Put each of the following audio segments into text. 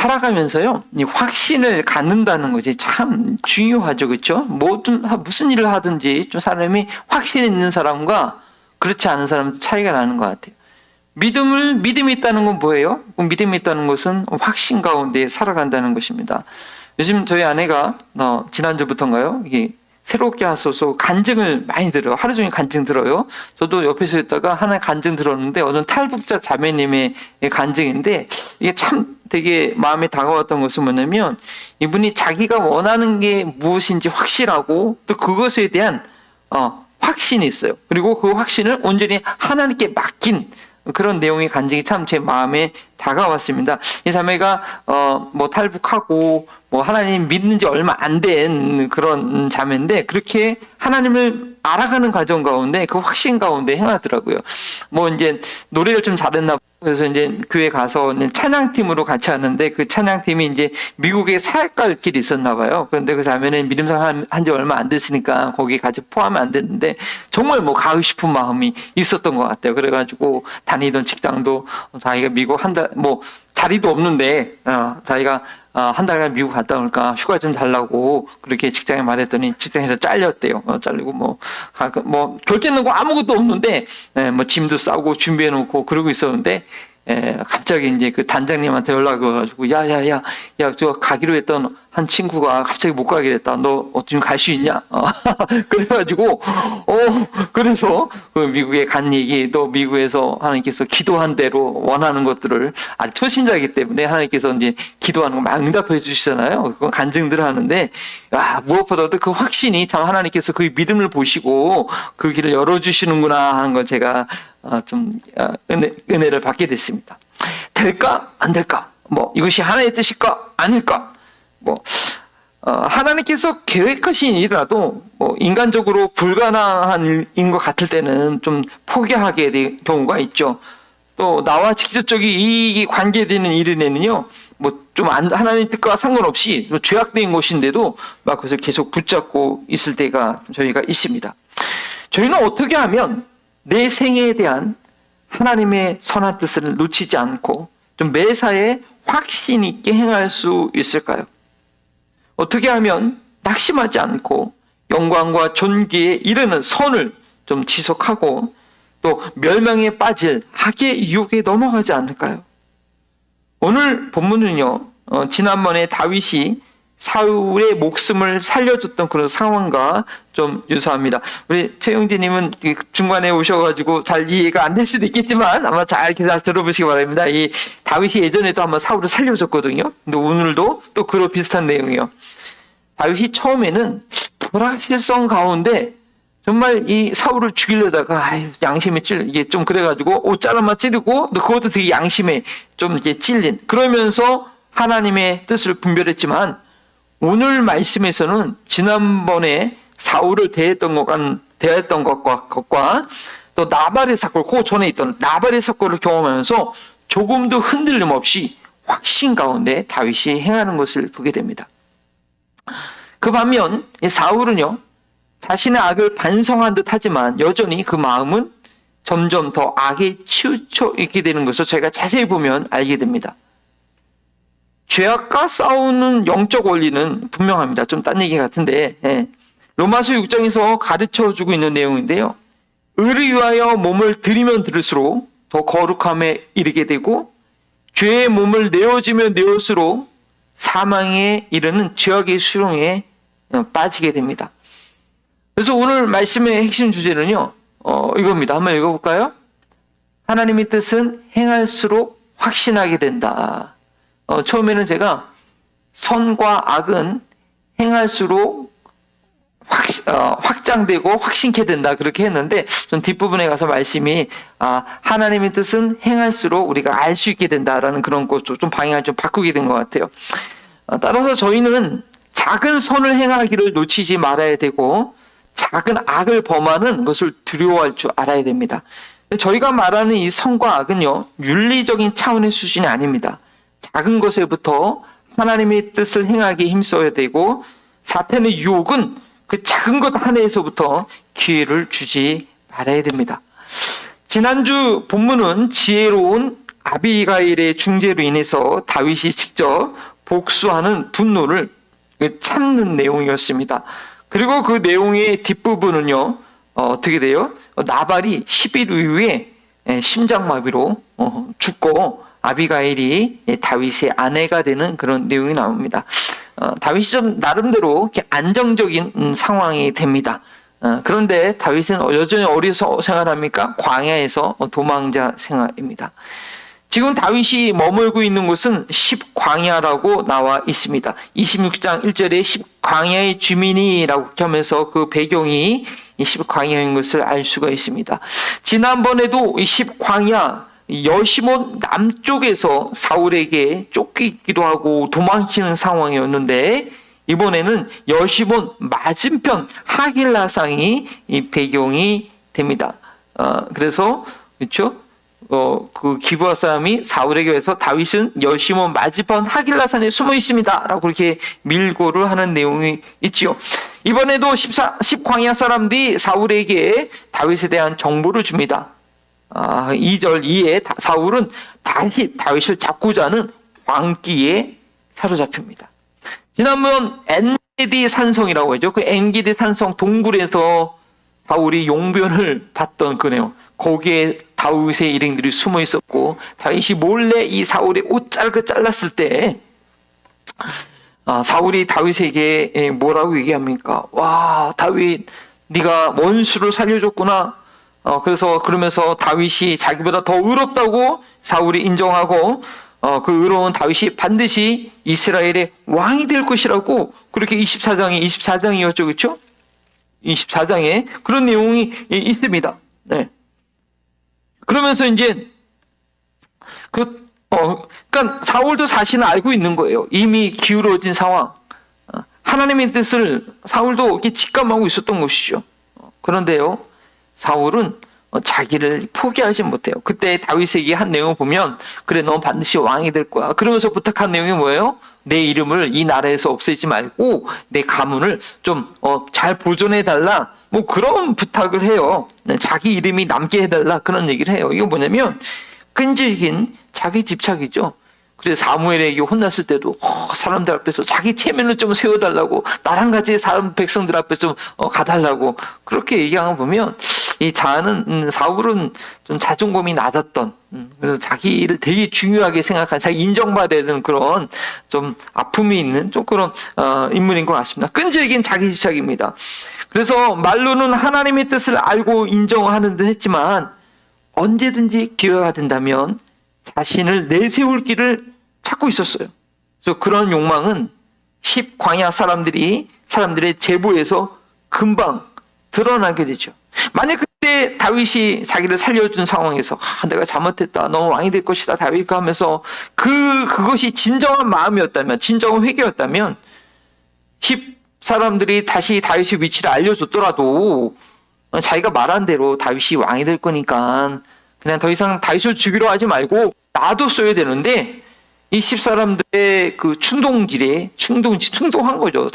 살아가면서요, 이 확신을 갖는다는 것이 참 중요하죠, 그렇죠? 무슨 일을 하든지 좀 사람이 확신 있는 사람과 그렇지 않은 사람 차이가 나는 것 같아요. 믿음이 있다는 건 뭐예요? 믿음이 있다는 것은 확신 가운데 살아간다는 것입니다. 요즘 저희 아내가 지난주부터인가요? 이게 새롭게 하소서 간증을 많이 들어요. 하루 종일 간증 들어요. 저도 옆에서 있다가 하나 간증 들었는데 어떤 탈북자 자매님의 간증인데 이게 참 되게 마음에 다가왔던 것은 뭐냐면 이분이 자기가 원하는 게 무엇인지 확실하고 또 그것에 대한 확신이 있어요. 그리고 그 확신을 온전히 하나님께 맡긴 그런 내용의 간증이 참 제 마음에 다가왔습니다. 이 자매가 탈북하고 하나님 믿는 지 얼마 안 된 그런 자매인데 그렇게 하나님을 알아가는 과정 가운데 그 확신 가운데 행하더라고요. 이제 노래를 좀 잘했나 봐요. 그래서 이제 교회 가서 이제 찬양팀으로 같이 하는데 그 찬양팀이 이제 미국에 사역 갈 길이 있었나 봐요. 그런데 그 자매는 믿음생활 한지 얼마 안 됐으니까 거기에 같이 포함이 안 됐는데 정말 가고 싶은 마음이 있었던 것 같아요. 그래가지고 다니던 직장도 자기가 미국 자리도 없는데 자기가 한 달간 미국 갔다 오니까 휴가 좀 달라고 그렇게 직장에 말했더니 직장에서 잘렸대요. 잘리고 결제는 거 아무것도 없는데 짐도 싸고 준비해 놓고 그러고 있었는데 갑자기 이제 그 단장님한테 연락이 와가지고 야 저 가기로 했던 한 친구가 갑자기 못 가기로 했다. 너 지금 갈 수 있냐? 그래가지고 그래서 그 미국에 간 얘기 또 미국에서 하나님께서 기도한 대로 원하는 것들을 아직 초신자이기 때문에 하나님께서 이제 기도하는 거 막 응답해 주시잖아요. 그 간증들을 하는데 무엇보다도 그 확신이 참 하나님께서 그 믿음을 보시고 그 길을 열어주시는구나 하는 걸 제가 좀 은혜를 받게 됐습니다. 될까? 안 될까? 이것이 하나님의 뜻일까? 아닐까? 하나님께서 계획하신 일이라도 인간적으로 불가능한 일인 것 같을 때는 좀 포기하게 될 경우가 있죠. 또 나와 직접적인 이익이 관계되는 일에는요, 하나님 뜻과 상관없이 죄악된 것인데도 그것을 계속 붙잡고 있을 때가 저희가 있습니다. 저희는 어떻게 하면 내 생애에 대한 하나님의 선한 뜻을 놓치지 않고 좀 매사에 확신 있게 행할 수 있을까요? 어떻게 하면 낙심하지 않고 영광과 존귀에 이르는 선을 좀 지속하고 또 멸망에 빠질 악의 유혹에 넘어가지 않을까요? 오늘 본문은요, 지난번에 다윗이 사울의 목숨을 살려줬던 그런 상황과 좀 유사합니다. 우리 최영진님은 중간에 오셔가지고 잘 이해가 안 될 수도 있겠지만 아마 잘 들어보시기 바랍니다. 이 다윗이 예전에도 한번 사울을 살려줬거든요. 근데 오늘도 또 그런 비슷한 내용이에요. 다윗이 처음에는 불확실성 가운데 정말 이 사울을 죽이려다가 양심에 이게 좀 그래가지고 옷잘 한번 찌르고 또 그것도 되게 양심에 좀 이게 찔린 그러면서 하나님의 뜻을 분별했지만 오늘 말씀에서는 지난번에 사울을 대했던 것과 또 나발의 사건, 그 전에 있던 나발의 사건을 경험하면서 조금도 흔들림 없이 확신 가운데 다윗이 행하는 것을 보게 됩니다. 그 반면 사울은요, 자신의 악을 반성한 듯 하지만 여전히 그 마음은 점점 더 악에 치우쳐 있게 되는 것을 저희가 자세히 보면 알게 됩니다. 죄악과 싸우는 영적 원리는 분명합니다. 좀 딴 얘기 같은데 로마서 6장에서 가르쳐주고 있는 내용인데요. 의를 위하여 몸을 들이면 들을수록 더 거룩함에 이르게 되고 죄의 몸을 내어주면 내올수록 사망에 이르는 죄악의 수렁에 빠지게 됩니다. 그래서 오늘 말씀의 핵심 주제는요, 이겁니다. 한번 읽어볼까요? 하나님의 뜻은 행할수록 확신하게 된다. 처음에는 선과 악은 행할수록 확장되고 확신케 된다 그렇게 했는데 전 뒷부분에 가서 말씀이 하나님의 뜻은 행할수록 우리가 알 수 있게 된다라는 그런 것도 좀 방향을 좀 바꾸게 된 것 같아요. 따라서 저희는 작은 선을 행하기를 놓치지 말아야 되고 작은 악을 범하는 것을 두려워할 줄 알아야 됩니다. 저희가 말하는 이 선과 악은요, 윤리적인 차원의 수준이 아닙니다. 작은 것에부터 하나님의 뜻을 행하기 힘써야 되고 사탄의 유혹은 그 작은 것 하나에서부터 기회를 주지 말아야 됩니다. 지난주 본문은 지혜로운 아비가일의 중재로 인해서 다윗이 직접 복수하는 분노를 참는 내용이었습니다. 그리고 그 내용의 뒷부분은요, 어떻게 돼요? 나발이 10일 이후에 심장마비로 죽고 아비가일이 다윗의 아내가 되는 그런 내용이 나옵니다. 다윗이 좀 나름대로 이렇게 안정적인 상황이 됩니다. 그런데 다윗은 여전히 어디서 생활합니까? 광야에서 도망자 생활입니다. 지금 다윗이 머물고 있는 곳은 십광야라고 나와 있습니다. 26장 1절에 십광야의 주민이라고 하면서 그 배경이 이 십광야인 것을 알 수가 있습니다. 지난번에도 이 십광야 여시몬 남쪽에서 사울에게 쫓기기도 하고 도망치는 상황이었는데, 이번에는 여시몬 맞은편 하길라상이 이 배경이 됩니다. 그래서 그렇죠? 그 기브아 사람이 사울에게 와서 다윗은 여시몬 맞은편 하길라산에 숨어 있습니다라고 이렇게 밀고를 하는 내용이 있지요. 이번에도 십광야 사람들이 사울에게 다윗에 대한 정보를 줍니다. 2절 2에 사울은 다시 다윗을 잡고자 하는 광기에 사로잡힙니다. 지난번 엔게디 산성이라고 하죠. 그 엔게디 산성 동굴에서 사울이 용변을 봤던 그 내용. 거기에 다윗의 일행들이 숨어 있었고, 다윗이 몰래 이 사울의 옷 잘랐을 때 사울이 다윗에게 뭐라고 얘기합니까? 와, 다윗 네가 원수를 살려줬구나. 그러면서 다윗이 자기보다 더 의롭다고 사울이 인정하고, 그 의로운 다윗이 반드시 이스라엘의 왕이 될 것이라고, 그렇게 24장이었죠, 그렇죠? 24장에 그런 내용이 있습니다. 네. 그러면서 이제 그러니까 사울도 사실은 알고 있는 거예요. 이미 기울어진 상황. 하나님의 뜻을 사울도 이렇게 직감하고 있었던 것이죠. 그런데요, 사울은 자기를 포기하지 못해요. 그때 다윗에게 한 내용을 보면, 그래 넌 반드시 왕이 될 거야. 그러면서 부탁한 내용이 뭐예요? 내 이름을 이 나라에서 없애지 말고 내 가문을 좀 잘 보존해 달라. 뭐 그런 부탁을 해요. 자기 이름이 남게 해달라, 그런 얘기를 해요. 이거 뭐냐면 끈질긴 자기 집착이죠. 그래서 사무엘에게 혼났을 때도 사람들 앞에서 자기 체면을 좀 세워달라고, 나랑 같이 사람 백성들 앞에 좀 가달라고 그렇게 얘기하는 거 보면, 이 사울은 좀 자존감이 낮았던, 그래서 자기를 되게 중요하게 생각한, 자기 인정받아야 되는 그런 좀 아픔이 있는 좀 그런 인물인 것 같습니다. 끈질긴 자기 집착입니다. 그래서 말로는 하나님의 뜻을 알고 인정하는 듯 했지만, 언제든지 기회가 된다면 자신을 내세울 길을 찾고 있었어요. 그래서 그런 욕망은 십광야 사람들의 제보에서 금방 드러나게 되죠. 만약 그때 다윗이 자기를 살려준 상황에서 내가 잘못했다, 너 왕이 될 것이다, 다윗과 하면서 그것이 진정한 마음이었다면, 진정한 회개였다면, 사람들이 다시 다윗의 위치를 알려줬더라도 자기가 말한 대로 다윗이 왕이 될 거니까 그냥 더 이상 다윗을 죽이려 하지 말고 놔뒀어야 되는데, 이 십사람들의 그 충동한 거죠.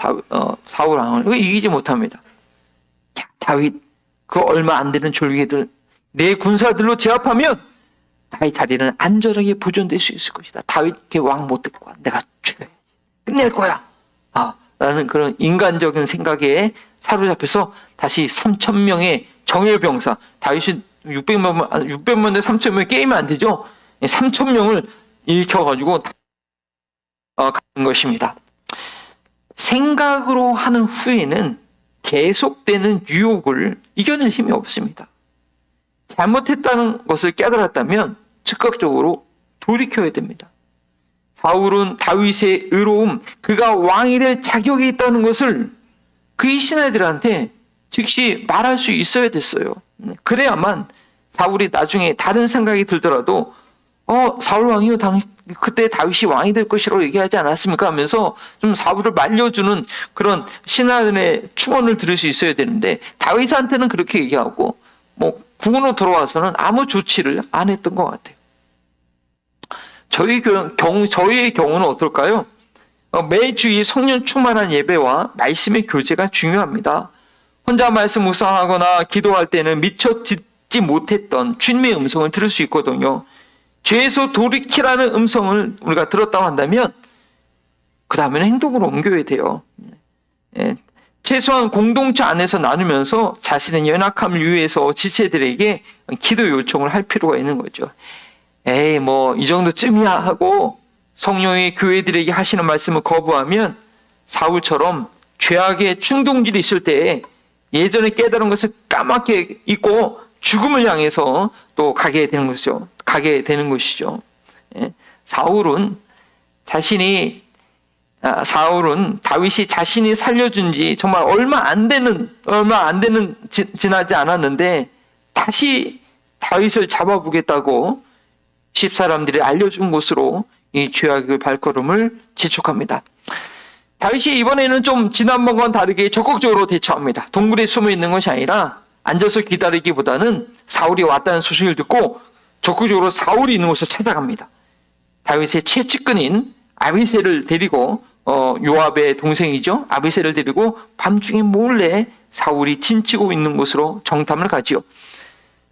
사울 왕을 이기지 못합니다. 다윗 그 얼마 안 되는 졸개들 내 군사들로 제압하면 다윗 자리는 안전하게 보존될 수 있을 것이다. 다윗 왕 못 될 거야. 내가 죽여야지. 끝낼 거야. 라는 그런 인간적인 생각에 사로잡혀서 다시 3,000명의 정예병사, 다윗이 600만 대 3,000명 게임이 안 되죠. 3,000명을 일으켜가지고 가는 것입니다. 생각으로 하는 후에는 계속되는 유혹을 이겨낼 힘이 없습니다. 잘못했다는 것을 깨달았다면 즉각적으로 돌이켜야 됩니다. 사울은 다윗의 의로움, 그가 왕이 될 자격이 있다는 것을 그의 신하들한테 즉시 말할 수 있어야 됐어요. 그래야만 사울이 나중에 다른 생각이 들더라도 사울 왕이요, 그때 다윗이 왕이 될 것이라고 얘기하지 않았습니까? 하면서 좀 사울을 말려주는 그런 신하들의 충언을 들을 수 있어야 되는데, 다윗한테는 그렇게 얘기하고 궁으로 돌아와서는 아무 조치를 안 했던 것 같아요. 저희의 경우는 어떨까요? 매주 이 성령 충만한 예배와 말씀의 교제가 중요합니다. 혼자 말씀 묵상하거나 기도할 때는 미처 듣지 못했던 주님의 음성을 들을 수 있거든요. 죄에서 돌이키라는 음성을 우리가 들었다고 한다면 그 다음에는 행동으로 옮겨야 돼요. 최소한 공동체 안에서 나누면서 자신의 연약함을 위해서 지체들에게 기도 요청을 할 필요가 있는 거죠. 에이 뭐 이 정도쯤이야 하고 성령이 교회들에게 하시는 말씀을 거부하면 사울처럼 죄악의 충동질이 있을 때 예전에 깨달은 것을 까맣게 잊고 죽음을 향해서 또 가게 되는 것이죠. 사울은 다윗이 자신이 살려준 지 정말 얼마 안 되는 지나지 않았는데 다시 다윗을 잡아보겠다고 집사람들이 알려준 곳으로 이 죄악의 발걸음을 지촉합니다. 다윗이 이번에는 좀 지난번과는 다르게 적극적으로 대처합니다. 동굴에 숨어 있는 것이 아니라 앉아서 기다리기보다는 사울이 왔다는 소식을 듣고 적극적으로 사울이 있는 곳을 찾아갑니다. 다윗의 최측근인 아비새를 데리고 요압의 동생이죠. 아비새를 데리고 밤중에 몰래 사울이 진치고 있는 곳으로 정탐을 가지요.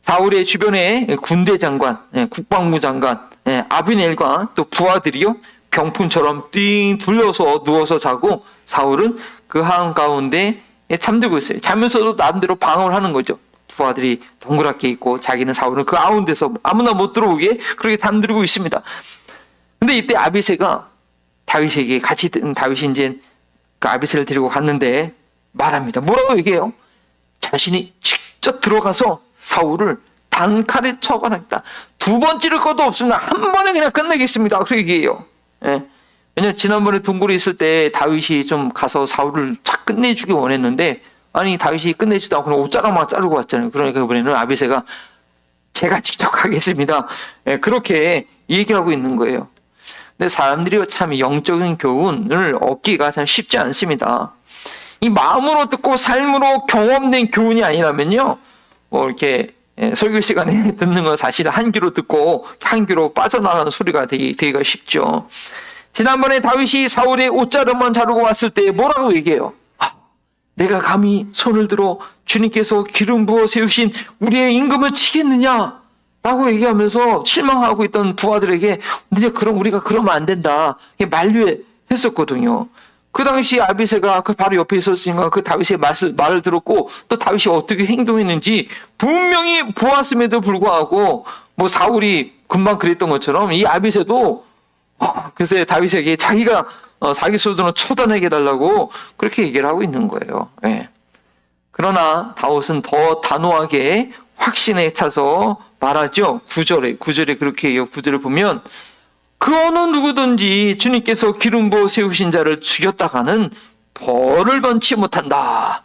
사울의 주변에 군대 장관, 국방부 장관, 아비넬과 또 부하들이요. 병풍처럼 띵 둘러서 누워서 자고 사울은 그 한가운데 잠들고 있어요. 자면서도 나름대로 방어를 하는 거죠. 부하들이 동그랗게 있고 자기는 사울은 그 가운데서 아무나 못 들어오게 그렇게 잠들고 있습니다. 근데 이때 아비새가 다윗에게 같이 다윗이 이제 그 아비새를 데리고 갔는데 말합니다. 뭐라고 얘기해요? 자신이 직접 들어가서 사울을 단칼에 처벌합니다. 두 번 찌를 것도 없습니다. 한 번에 그냥 끝내겠습니다. 그렇게 얘기해요. 왜냐면 지난번에 동굴에 있을 때 다윗이 좀 가서 사울을 착 끝내주기 원했는데 아니 다윗이 끝내지도 않고 옷자락만 자르고 왔잖아요. 그러니까 이번에는 아비새가 제가 직접 가겠습니다. 그렇게 얘기하고 있는 거예요. 근데 사람들이 참 영적인 교훈을 얻기가 참 쉽지 않습니다. 이 마음으로 듣고 삶으로 경험된 교훈이 아니라면요, 뭐 이렇게 설교 시간에 듣는 건 사실 한 귀로 듣고 한 귀로 빠져나가는 소리가 되기가 쉽죠. 지난번에 다윗이 사울의 옷자락만 자르고 왔을 때 뭐라고 얘기해요? 내가 감히 손을 들어 주님께서 기름 부어 세우신 우리의 임금을 치겠느냐? 라고 얘기하면서 실망하고 있던 부하들에게 이제 그럼 우리가 그러면 안 된다. 만류했었거든요. 그 당시 아비새가 그 바로 옆에 있었으니까 그 다윗의 말을 들었고 또 다윗이 어떻게 행동했는지 분명히 보았음에도 불구하고 뭐 사울이 금방 그랬던 것처럼 이 아비새도 글쎄 다윗에게 자기가 자기 소전을 처단하게 해달라고 그렇게 얘기를 하고 있는 거예요. 그러나 다윗은 더 단호하게 확신에 차서 말하죠. 9절에 그렇게 해요. 9절을 보면 그 어느 누구든지 주님께서 기름 부어 세우신 자를 죽였다가는 벌을 건치 못한다.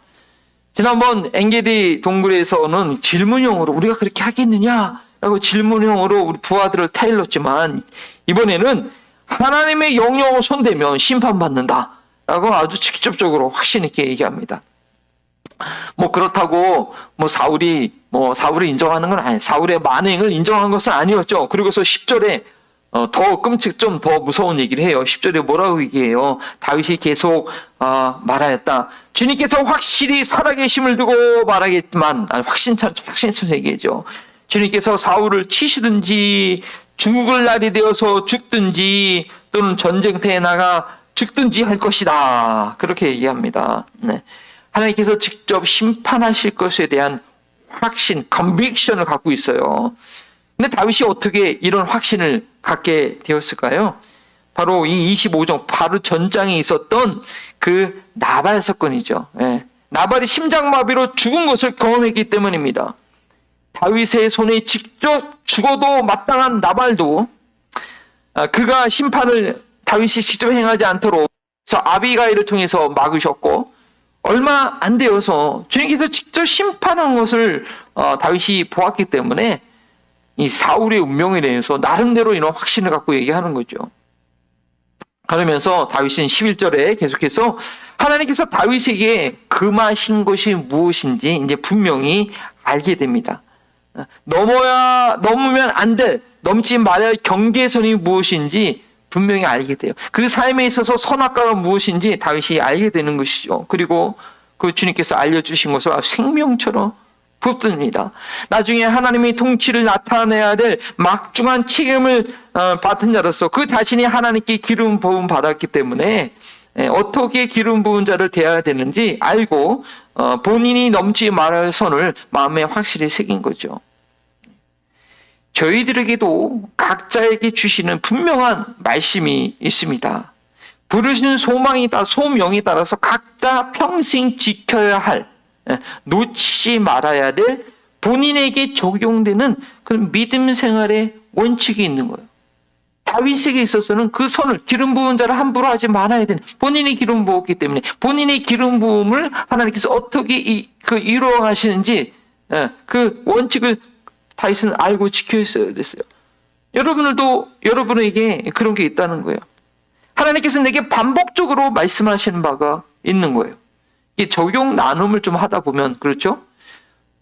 지난번 엔게디 동굴에서는 질문형으로 우리가 그렇게 하겠느냐라고 질문형으로 우리 부하들을 타일렀지만 이번에는 하나님의 영역을 손대면 심판받는다라고 아주 직접적으로 확신 있게 얘기합니다. 뭐 그렇다고 사울을 인정하는 건 아니에요. 사울의 만행을 인정한 것은 아니었죠. 그리고서 10절에 좀 더 무서운 얘기를 해요. 10절에 뭐라고 얘기해요? 다윗이 계속 말하였다. 주님께서 확실히 살아계심을 두고 말하겠지만 확신차서 얘기해죠. 주님께서 사울을 치시든지 죽을 날이 되어서 죽든지 또는 전쟁터에 나가 죽든지 할 것이다. 그렇게 얘기합니다. 하나님께서 직접 심판하실 것에 대한 확신, 컨빅션을 갖고 있어요. 근데 다윗이 어떻게 이런 확신을 갖게 되었을까요? 바로 이 25장 바로 전장에 있었던 그 나발 사건이죠. 나발이 심장마비로 죽은 것을 경험했기 때문입니다. 다윗의 손에 직접 죽어도 마땅한 나발도 그가 심판을 다윗이 직접 행하지 않도록 아비가일을 통해서 막으셨고 얼마 안 되어서 주님께서 직접 심판한 것을 다윗이 보았기 때문에 이 사울의 운명에 대해서 나름대로 이런 확신을 갖고 얘기하는 거죠. 그러면서 다윗은 11절에 계속해서 하나님께서 다윗에게 금하신 것이 무엇인지 이제 분명히 알게 됩니다. 넘으면 안 될, 넘지 말아야 할 경계선이 무엇인지 분명히 알게 돼요. 그 삶에 있어서 선악과가 무엇인지 다윗이 알게 되는 것이죠. 그리고 그 주님께서 알려주신 것을 생명처럼 붙듭니다. 나중에 하나님의 통치를 나타내야 될 막중한 책임을 받은 자로서 그 자신이 하나님께 기름 부음 받았기 때문에 어떻게 기름 부은 자를 대해야 되는지 알고 본인이 넘지 말할 선을 마음에 확실히 새긴 거죠. 저희들에게도 각자에게 주시는 분명한 말씀이 있습니다. 부르시는 소명에 따라서 각자 평생 지켜야 할, 놓치지 말아야 될 본인에게 적용되는 그런 믿음 생활의 원칙이 있는 거예요. 다윗에게 있어서는 그 선을, 기름 부은 자를 함부로 하지 말아야 되는, 본인이 기름 부었기 때문에 본인의 기름 부음을 하나님께서 어떻게 이루어 가시는지 그 원칙을 다윗은 알고 지켜야 됐어요. 여러분에게 그런 게 있다는 거예요. 하나님께서 내게 반복적으로 말씀하시는 바가 있는 거예요. 이 적용 나눔을 좀 하다 보면, 그렇죠?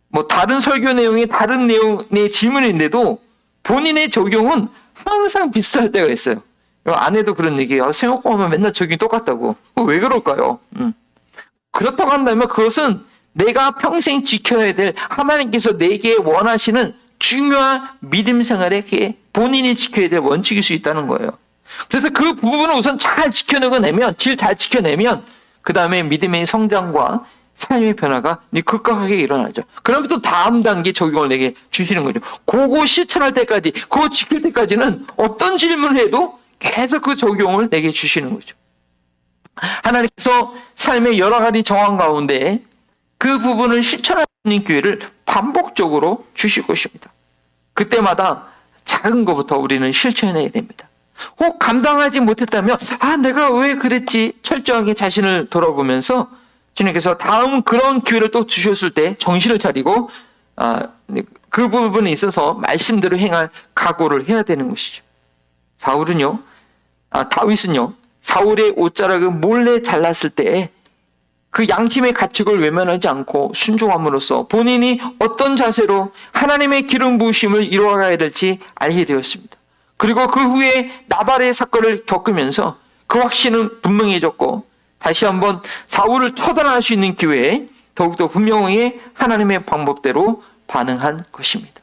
뭐 다른 설교 내용이 다른 내용의 질문인데도 본인의 적용은 항상 비슷할 때가 있어요. 아내도 그런 얘기예요. 생각해 보면 맨날 적용이 똑같다고. 왜 그럴까요? 그렇다고 한다면 그것은 내가 평생 지켜야 될 하나님께서 내게 원하시는 중요한 믿음 생활에 본인이 지켜야 될 원칙일 수 있다는 거예요. 그래서 그 부분을 우선 잘 지켜내면 그 다음에 믿음의 성장과 삶의 변화가 급격하게 일어나죠. 그러면 또 다음 단계 적용을 내게 주시는 거죠. 그거 실천할 때까지, 그거 지킬 때까지는 어떤 질문을 해도 계속 그 적용을 내게 주시는 거죠. 하나님께서 삶의 여러 가지 정황 가운데 그 부분을 실천할 수 있는 기회를 반복적으로 주실 것입니다. 그때마다 작은 것부터 우리는 실천해야 됩니다. 혹 감당하지 못했다면 내가 왜 그랬지 철저하게 자신을 돌아보면서 주님께서 다음 그런 기회를 또 주셨을 때 정신을 차리고 그 부분에 있어서 말씀대로 행할 각오를 해야 되는 것이죠. 다윗은요 사울의 옷자락을 몰래 잘랐을 때 그 양심의 가책을 외면하지 않고 순종함으로써 본인이 어떤 자세로 하나님의 기름 부으심을 이루어가야 될지 알게 되었습니다. 그리고 그 후에 나발의 사건을 겪으면서 그 확신은 분명해졌고 다시 한번 사울을 처단할 수 있는 기회에 더욱더 분명하게 하나님의 방법대로 반응한 것입니다.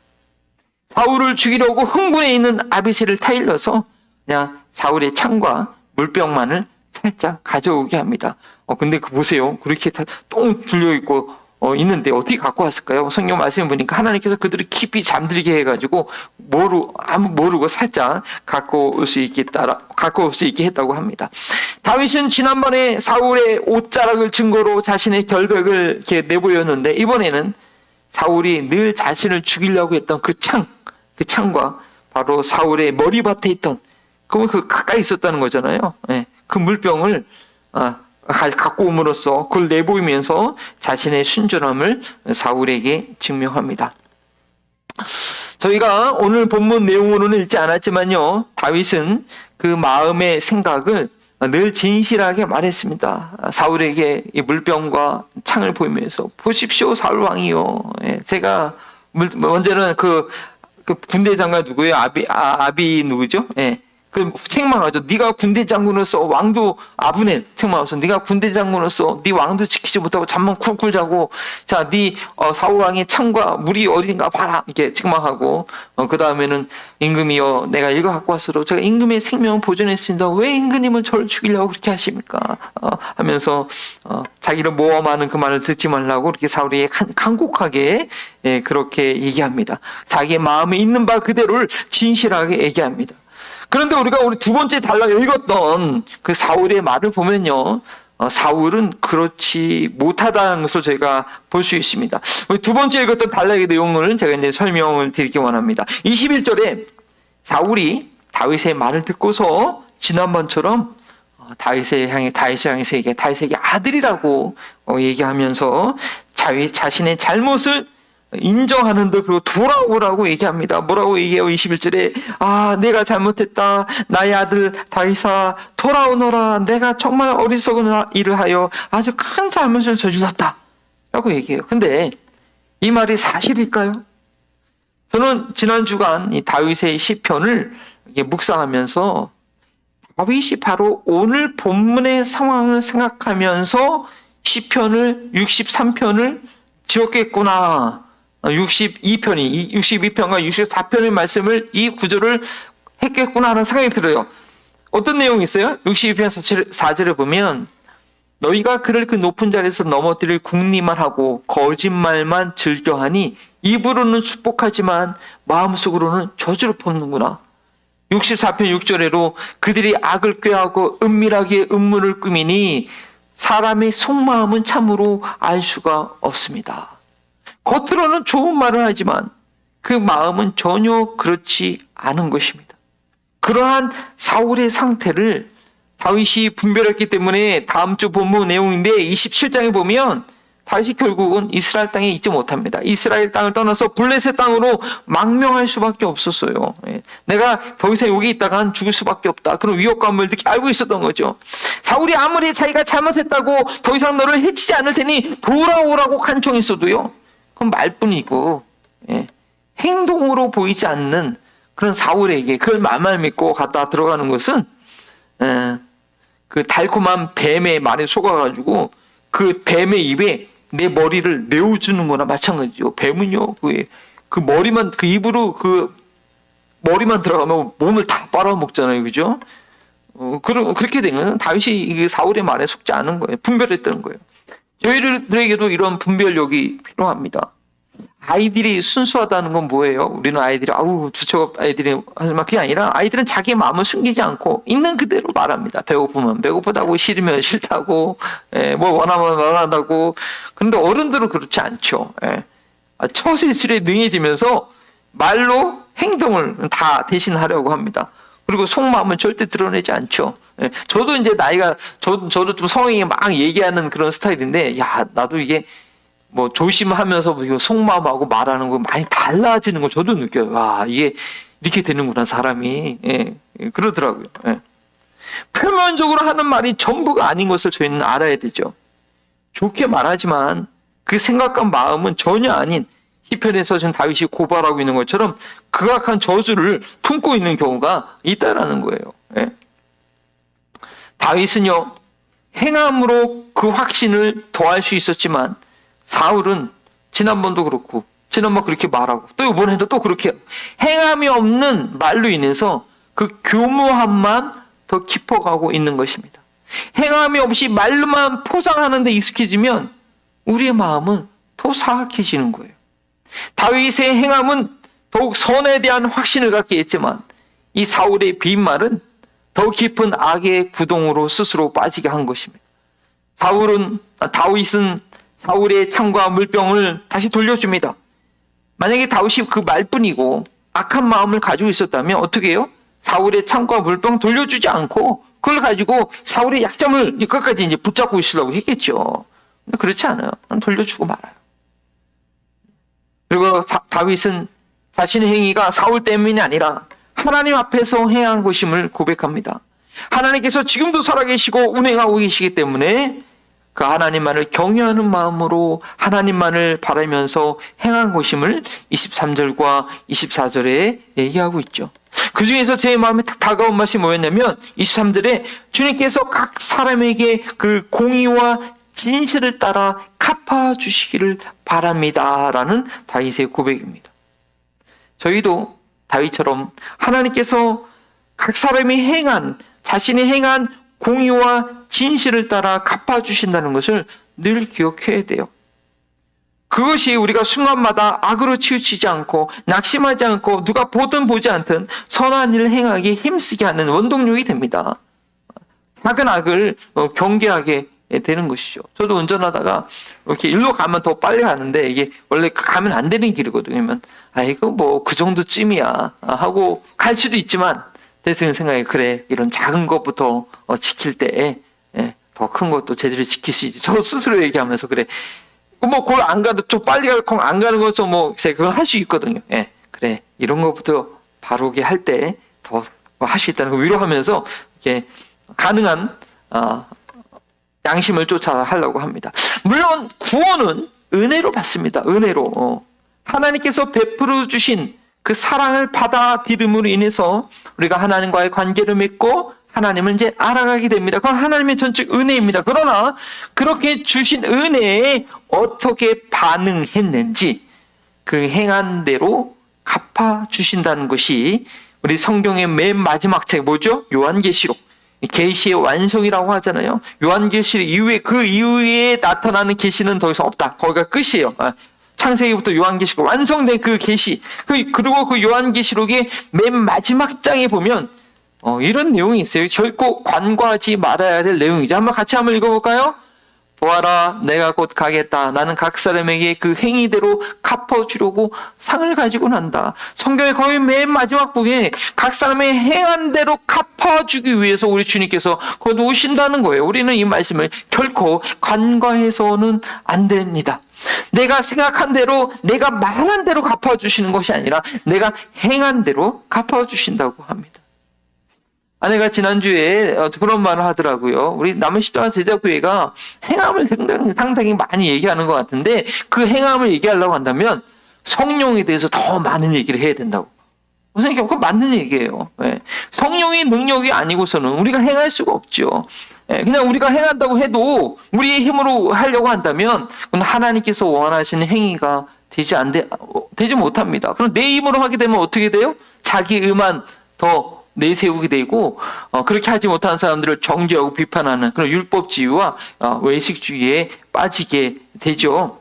사울을 죽이려고 흥분해 있는 아비새를 타일러서 그냥 사울의 창과 물병만을 살짝 가져오게 합니다. 근데 보세요. 그렇게 다 똥 둘려있고 있는데 어떻게 갖고 왔을까요? 성경 말씀을 보니까 하나님께서 그들을 깊이 잠들게 해가지고 모르고 살짝 갖고 올 수 있게 했다고 합니다. 다윗은 지난번에 사울의 옷자락을 증거로 자신의 결백을 이렇게 내보였는데 이번에는 사울이 늘 자신을 죽이려고 했던 그 창과 바로 사울의 머리밭에 있던 그 가까이 있었다는 거잖아요. 그 물병을 갖고 옴으로써 그걸 내보이면서 자신의 순전함을 사울에게 증명합니다. 저희가 오늘 본문 내용으로는 읽지 않았지만요, 다윗은 그 마음의 생각을 늘 진실하게 말했습니다. 사울에게 이 물병과 창을 보이면서 보십시오 사울 왕이요, 제가 먼저는 그 군대 장관 누구예요? 아비 누구죠? 그 책망하죠. 네가 군대 장군으로서 왕도 아브넬 책망하면서 네가 군대 장군으로서 네 왕도 지키지 못하고 잠만 쿨쿨 자고 자, 네 사울 왕의 창과 물이 어딘가 봐라 이렇게 책망하고 그 다음에는 임금이여 내가 이거 갖고 왔어도 제가 임금의 생명을 보존했습니다. 왜 임금님은 저를 죽이려고 그렇게 하십니까? 하면서 자기를 모험하는 그 말을 듣지 말라고 그렇게 사울이 간곡하게 그렇게 얘기합니다. 자기의 마음에 있는 바 그대로를 진실하게 얘기합니다. 그런데 우리 두 번째 단락에 읽었던 그 사울의 말을 보면요, 사울은 그렇지 못하다는 것을 저희가 볼 수 있습니다. 두 번째 읽었던 단락의 내용을 제가 이제 설명을 드리기 원합니다. 21절에 사울이 다윗의 말을 듣고서 지난번처럼 다윗에게 아들이라고 얘기하면서 자신의 잘못을 인정하는데 그리고 돌아오라고 얘기합니다. 뭐라고 얘기해요? 21절에 내가 잘못했다. 나의 아들 다윗아 돌아오너라. 내가 정말 어리석은 일을 하여 아주 큰 잘못을 저질렀다 라고 얘기해요. 근데 이 말이 사실일까요? 저는 지난 주간 이 다윗의 시편을 묵상하면서 다윗이 바로 오늘 본문의 상황을 생각하면서 시편을 63편을 지었겠구나 62편과 64편의 말씀을 이 구절을 했겠구나 하는 생각이 들어요. 어떤 내용이 있어요? 62편 4절에 보면 너희가 그를 그 높은 자리에서 넘어뜨릴 궁리만 하고 거짓말만 즐겨하니 입으로는 축복하지만 마음속으로는 저주를 품는구나. 64편 6절에로 그들이 악을 꾀하고 은밀하게 음모를 꾸미니 사람의 속마음은 참으로 알 수가 없습니다. 겉으로는 좋은 말을 하지만 그 마음은 전혀 그렇지 않은 것입니다. 그러한 사울의 상태를 다윗이 분별했기 때문에 다음 주 본문 내용인데 27장에 보면 다윗이 결국은 이스라엘 땅에 있지 못합니다. 이스라엘 땅을 떠나서 블레셋 땅으로 망명할 수밖에 없었어요. 내가 더 이상 여기 있다간 죽을 수밖에 없다. 그런 위협감을 느끼 알고 있었던 거죠. 사울이 아무리 자기가 잘못했다고 더 이상 너를 해치지 않을 테니 돌아오라고 간청했어도요. 그건 말뿐이고 행동으로 보이지 않는 그런 사울에게 그걸 말만 믿고 갔다 들어가는 것은 그 달콤한 뱀의 말에 속아가지고 그 뱀의 입에 내 머리를 내어주는 거나 마찬가지죠. 뱀은요, 그 머리만, 그 입으로 그 머리만 들어가면 몸을 다 빨아먹잖아요. 그죠? 그렇게 되면 다윗이 사울의 말에 속지 않은 거예요. 분별했다는 거예요. 저희들에게도 이런 분별력이 필요합니다. 아이들이 순수하다는 건 뭐예요? 우리는 아이들이 주책 아이들이 하지만 그게 아니라 아이들은 자기 마음을 숨기지 않고 있는 그대로 말합니다. 배고프면 배고프다고, 싫으면 싫다고, 뭐 원하면 원한다고. 그런데 어른들은 그렇지 않죠. 처세술에 능해지면서 말로 행동을 다 대신하려고 합니다. 그리고 속마음은 절대 드러내지 않죠. 저도 이제 저도 좀 성향이 막 얘기하는 그런 스타일인데, 나도 이게 뭐 조심하면서 이거 속마음하고 말하는 거 많이 달라지는 걸 저도 느껴요. 와, 이게 이렇게 되는구나, 사람이. 그러더라고요. 표면적으로 하는 말이 전부가 아닌 것을 저희는 알아야 되죠. 좋게 말하지만 그 생각과 마음은 전혀 아닌, 시편에서 지금 다윗이 고발하고 있는 것처럼 극악한 저주를 품고 있는 경우가 있다라는 거예요. 다윗은요, 행함으로 그 확신을 더할 수 있었지만 사울은 지난번도 그렇고 지난번 그렇게 말하고 또 이번에도 또 그렇게 행함이 없는 말로 인해서 그 교묘함만 더 깊어가고 있는 것입니다. 행함이 없이 말로만 포장하는 데 익숙해지면 우리의 마음은 더 사악해지는 거예요. 다윗의 행함은 더욱 선에 대한 확신을 갖게 했지만 이 사울의 빈말은 더 깊은 악의 구동으로 스스로 빠지게 한 것입니다. 다윗은 사울의 창과 물병을 다시 돌려줍니다. 만약에 다윗이 그 말뿐이고 악한 마음을 가지고 있었다면 어떻게 해요? 사울의 창과 물병 돌려주지 않고 그걸 가지고 사울의 약점을 끝까지 이제 붙잡고 있으려고 했겠죠. 근데 그렇지 않아요. 돌려주고 말아요. 그리고 다윗은 자신의 행위가 사울 때문이 아니라 하나님 앞에서 행한 것임을 고백합니다. 하나님께서 지금도 살아계시고 운행하고 계시기 때문에 그 하나님만을 경외하는 마음으로 하나님만을 바라면서 행한 것임을 23절과 24절에 얘기하고 있죠. 그 중에서 제 마음에 딱 다가온 말씀이 뭐였냐면 23절에 주님께서 각 사람에게 그 공의와 진실을 따라 갚아주시기를 바랍니다 라는 다윗의 고백입니다. 저희도 다윗처럼 하나님께서 각 사람이 자신이 행한 공의와 진실을 따라 갚아주신다는 것을 늘 기억해야 돼요. 그것이 우리가 순간마다 악으로 치우치지 않고 낙심하지 않고 누가 보든 보지 않든 선한 일을 행하기 힘쓰게 하는 원동력이 됩니다. 작은 악을 경계하게 되는 것이죠. 저도 운전하다가 이렇게 일로 가면 더 빨리 가는데 이게 원래 가면 안 되는 길이거든요. 그러면 이거 뭐 그 정도쯤이야 하고 갈 수도 있지만 드는 생각이 그래 이런 작은 것부터 지킬 때 더 큰 것도 제대로 지킬 수 있지. 저 스스로 얘기하면서 그래 뭐 그걸 안 가도 좀 빨리 안 가는 것도 뭐 그걸 할 수 있거든요. 그래 이런 것부터 바로게 할 때 더 할 수 있다는 거 위로하면서 이렇게 가능한 양심을 쫓아 하려고 합니다. 물론 구원은 은혜로 받습니다. 은혜로 하나님께서 베풀어 주신 그 사랑을 받아들임으로 인해서 우리가 하나님과의 관계를 맺고 하나님을 이제 알아가게 됩니다. 그건 하나님의 전적 은혜입니다. 그러나 그렇게 주신 은혜에 어떻게 반응했는지 그 행한 대로 갚아주신다는 것이 우리 성경의 맨 마지막 책 뭐죠? 요한계시록. 계시의 완성이라고 하잖아요. 요한계시록 이후에 그 이후에 나타나는 계시는 더 이상 없다. 거기가 끝이에요. 창세기부터 요한계시록 완성된 그 계시. 그리고 그 요한계시록의 맨 마지막 장에 보면 이런 내용이 있어요. 결코 간과하지 말아야 될 내용이죠. 같이 한번 읽어볼까요? 보아라, 내가 곧 가겠다. 나는 각 사람에게 그 행위대로 갚아주려고 상을 가지고 난다. 성경의 거의 맨 마지막 부분에 각 사람의 행한 대로 갚아주기 위해서 우리 주님께서 곧 오신다는 거예요. 우리는 이 말씀을 결코 간과해서는 안 됩니다. 내가 생각한 대로, 내가 말한 대로 갚아주시는 것이 아니라 내가 행한 대로 갚아주신다고 합니다. 아내가 지난주에 그런 말을 하더라고요. 우리 남은십자가 제자교회가 행함을 상당히 많이 얘기하는 것 같은데 그 행함을 얘기하려고 한다면 성령에 대해서 더 많은 얘기를 해야 된다고. 선생님, 그건 맞는 얘기예요. 성령의 능력이 아니고서는 우리가 행할 수가 없죠. 그냥 우리가 행한다고 해도 우리의 힘으로 하려고 한다면 그건 하나님께서 원하시는 행위가 되지 못합니다. 그럼 내 힘으로 하게 되면 어떻게 돼요? 자기 의만 더 내세우게 되고 그렇게 하지 못한 사람들을 정죄하고 비판하는 그런 율법주의와 외식주의에 빠지게 되죠.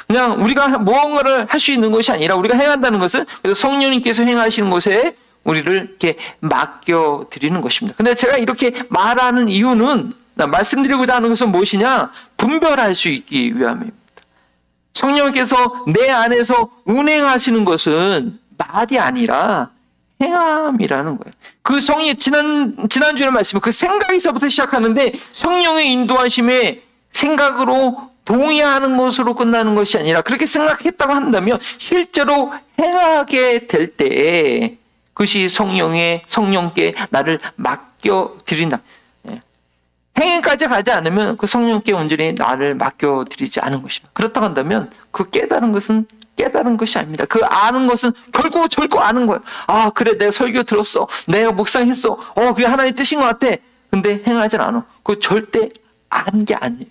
그냥 우리가 무언가를 할 수 있는 것이 아니라 우리가 행한다는 것은 그래서 성령님께서 행하시는 것에 우리를 이렇게 맡겨드리는 것입니다. 근데 제가 이렇게 말하는 이유는 말씀드리고자 하는 것은 무엇이냐? 분별할 수 있기 위함입니다. 성령께서 내 안에서 운행하시는 것은 말이 아니라 행함이라는 거예요. 그 성령, 지난주에 말씀은 그 생각에서부터 시작하는데 성령의 인도하심에 생각으로 동의하는 것으로 끝나는 것이 아니라 그렇게 생각했다고 한다면 실제로 행하게 될 때에 그것이 성령께 나를 맡겨드린다. 행위까지 가지 않으면 그 성령께 온전히 나를 맡겨드리지 않은 것입니다. 그렇다고 한다면 그 깨달은 것은 깨달은 것이 아닙니다. 그 아는 것은 결코 아는 거예요. 그래, 내가 설교 들었어. 내가 묵상했어. 그게 하나님의 뜻인 것 같아. 근데 행하지 않아. 그거 절대 안 게 아니에요.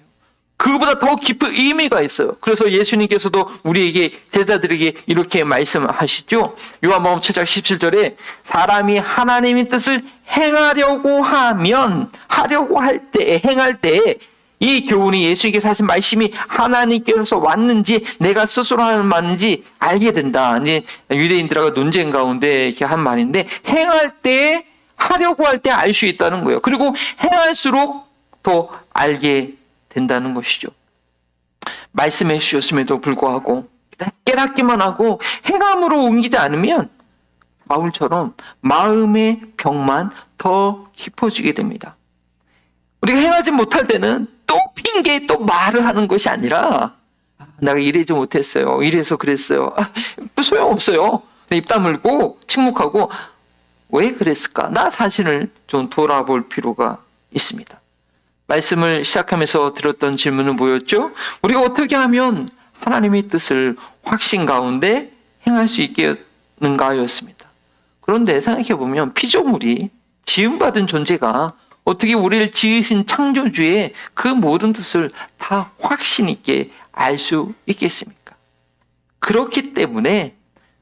그거보다 더 깊은 의미가 있어요. 그래서 예수님께서도 우리에게 제자들에게 이렇게 말씀하시죠. 요한복음 7장 17절에 사람이 하나님의 뜻을 행하려고 행할 때 이 교훈이 예수님께서 하신 말씀이 하나님께서 왔는지 내가 스스로 하는 말인지 알게 된다. 이제 유대인들하고 논쟁 가운데 이렇게 한 말인데 하려고 할 때 알 수 있다는 거예요. 그리고 행할수록 더 알게 된다는 것이죠. 말씀해 주셨음에도 불구하고 깨닫기만 하고 행함으로 옮기지 않으면 바울처럼 마음의 병만 더 깊어지게 됩니다. 우리가 행하지 못할 때는 또 핑계 또 말을 하는 것이 아니라 내가 이러지 못했어요. 이래서 그랬어요. 소용없어요. 입 다물고 침묵하고 왜 그랬을까? 나 자신을 좀 돌아볼 필요가 있습니다. 말씀을 시작하면서 들었던 질문은 뭐였죠? 우리가 어떻게 하면 하나님의 뜻을 확신 가운데 행할 수 있겠는가였습니다. 그런데 생각해보면 피조물이 지음받은 존재가 어떻게 우리를 지으신 창조주의 그 모든 뜻을 다 확신 있게 알 수 있겠습니까? 그렇기 때문에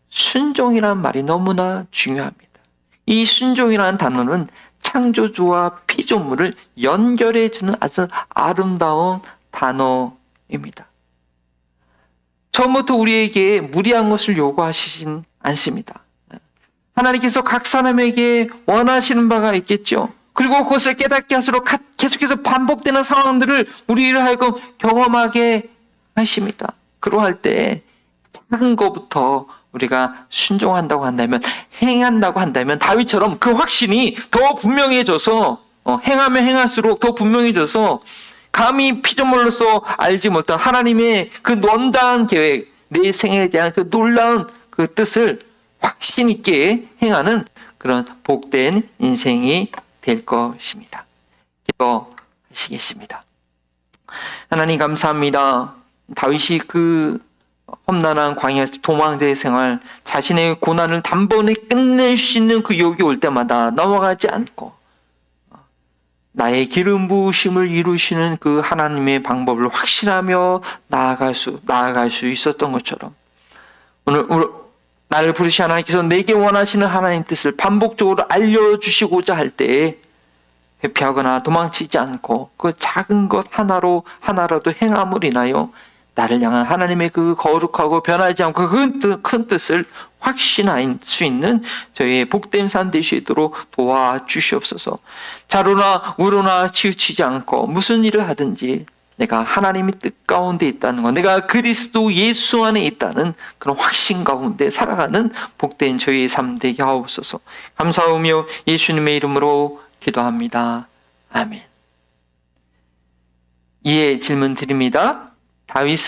순종이라는 말이 너무나 중요합니다. 이 순종이라는 단어는 창조주와 피조물을 연결해주는 아주 아름다운 단어입니다. 처음부터 우리에게 무리한 것을 요구하시진 않습니다. 하나님께서 각 사람에게 원하시는 바가 있겠죠. 그리고 그것을 깨닫게 할수록 계속해서 반복되는 상황들을 우리를 하여금 경험하게 하십니다. 그러할 때 작은 것부터 우리가 순종한다고 한다면, 행한다고 한다면 다윗처럼 그 확신이 더 분명해져서 행하면 행할수록 더 분명해져서 감히 피조물로서 알지 못한 하나님의 그 놀라운 계획, 내 생에 대한 그 놀라운 그 뜻을 확신 있게 행하는 그런 복된 인생이 될 것입니다. 기도하시겠습니다. 하나님 감사합니다. 다윗이 그 험난한 광야에서 도망자의 생활, 자신의 고난을 단번에 끝낼 수 있는 그 욕이 올 때마다 넘어가지 않고 나의 기름 부으심을 이루시는 그 하나님의 방법을 확신하며 나아갈 수 있었던 것처럼 오늘 나를 부르신 하나님께서 내게 원하시는 하나님 뜻을 반복적으로 알려주시고자 할 때에 회피하거나 도망치지 않고 그 작은 것 하나라도 행함으로 인하여 나를 향한 하나님의 그 거룩하고 변하지 않고 큰 뜻을 확신할 수 있는 저희의 복된 삶 되시도록 도와주시옵소서. 자로나 우로나 치우치지 않고 무슨 일을 하든지 내가 하나님의 뜻 가운데 있다는 것, 내가 그리스도 예수 안에 있다는 그런 확신 가운데 살아가는 복된 저희의 삶 되게 하옵소서. 감사하며 예수님의 이름으로 기도합니다. 아멘. 이에 질문 드립니다. 다윗은